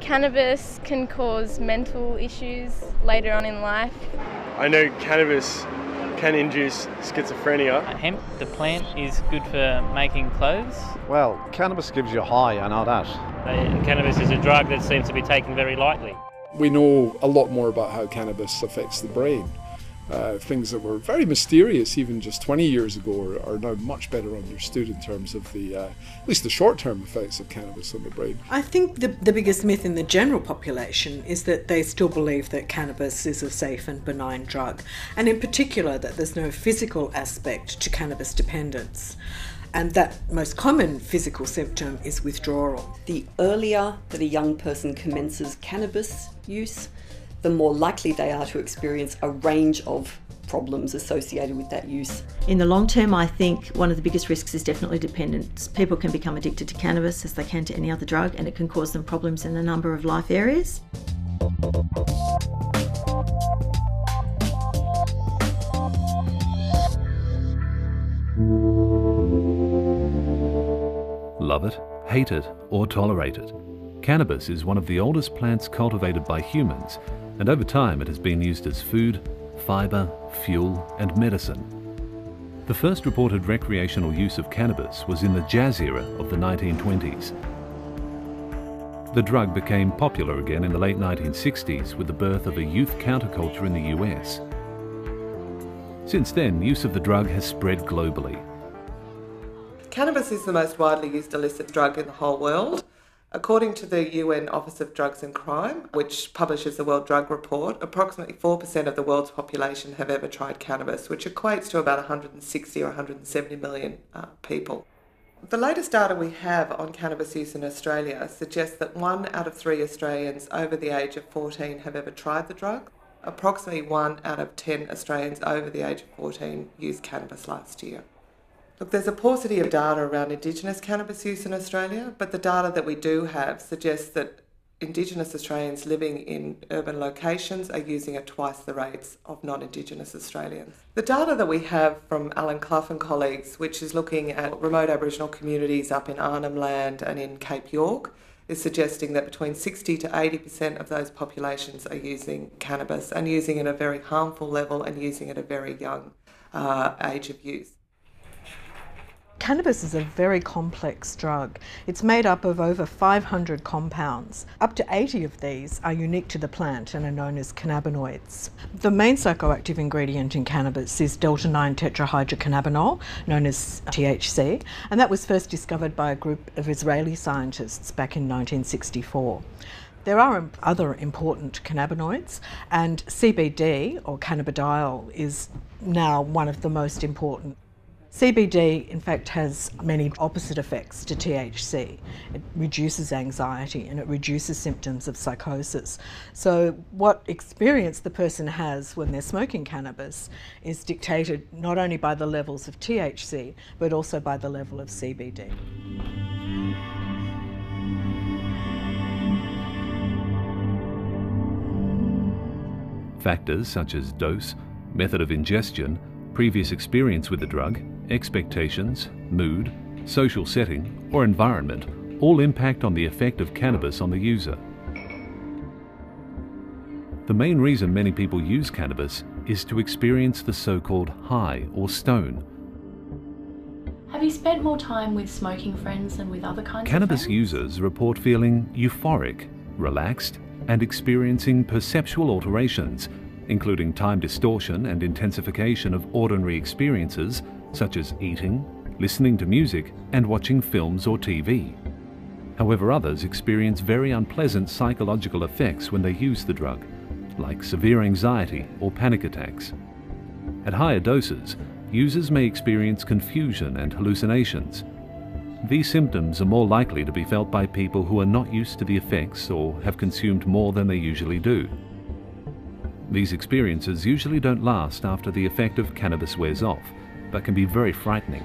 cannabis can cause mental issues later on in life. I know cannabis can induce schizophrenia. Hemp, the plant, is good for making clothes. Well, cannabis gives you a high, I know that. Cannabis is a drug that seems to be taken very lightly. We know a lot more about how cannabis affects the brain. Things that were very mysterious even just 20 years ago are now much better understood in terms of at least the short-term effects of cannabis on the brain. I think the biggest myth in the general population is that they still believe that cannabis is a safe and benign drug, and in particular that there's no physical aspect to cannabis dependence. And that most common physical symptom is withdrawal. The earlier that a young person commences cannabis use, the more likely they are to experience a range of problems associated with that use. In the long term, I think one of the biggest risks is definitely dependence. People can become addicted to cannabis as they can to any other drug, and it can cause them problems in a number of life areas. Love it, hate it, or tolerate it. Cannabis is one of the oldest plants cultivated by humans, and over time it has been used as food, fibre, fuel, and medicine. The first reported recreational use of cannabis was in the jazz era of the 1920s. The drug became popular again in the late 1960s with the birth of a youth counterculture in the US. Since then, use of the drug has spread globally. Cannabis is the most widely used illicit drug in the whole world. According to the UN Office of Drugs and Crime, which publishes the World Drug Report, approximately 4% of the world's population have ever tried cannabis, which equates to about 160 or 170 million people. The latest data we have on cannabis use in Australia suggests that 1 out of 3 Australians over the age of 14 have ever tried the drug. Approximately 1 out of 10 Australians over the age of 14 used cannabis last year. Look, there's a paucity of data around Indigenous cannabis use in Australia, but the data that we do have suggests that Indigenous Australians living in urban locations are using at twice the rates of non-Indigenous Australians. The data that we have from Alan Clough and colleagues, which is looking at remote Aboriginal communities up in Arnhem Land and in Cape York, is suggesting that between 60 to 80% of those populations are using cannabis and using it at a very harmful level and using it at a very young age of use. Cannabis is a very complex drug. It's made up of over 500 compounds. Up to 80 of these are unique to the plant and are known as cannabinoids. The main psychoactive ingredient in cannabis is delta-9 tetrahydrocannabinol, known as THC, and that was first discovered by a group of Israeli scientists back in 1964. There are other important cannabinoids, and CBD, or cannabidiol, is now one of the most important. CBD, in fact, has many opposite effects to THC. It reduces anxiety and it reduces symptoms of psychosis. So what experience the person has when they're smoking cannabis is dictated not only by the levels of THC, but also by the level of CBD. Factors such as dose, method of ingestion, previous experience with the drug, expectations, mood, social setting, or environment all impact on the effect of cannabis on the user. The main reason many people use cannabis is to experience the so-called high or stone. Have you spent more time with smoking friends than with other kinds Cannabis of friends? users report feeling euphoric, relaxed, and experiencing perceptual alterations, including time distortion and intensification of ordinary experiences such as eating, listening to music, and watching films or TV. However, others experience very unpleasant psychological effects when they use the drug, like severe anxiety or panic attacks. At higher doses, users may experience confusion and hallucinations. These symptoms are more likely to be felt by people who are not used to the effects or have consumed more than they usually do. These experiences usually don't last after the effect of cannabis wears off, but can be very frightening.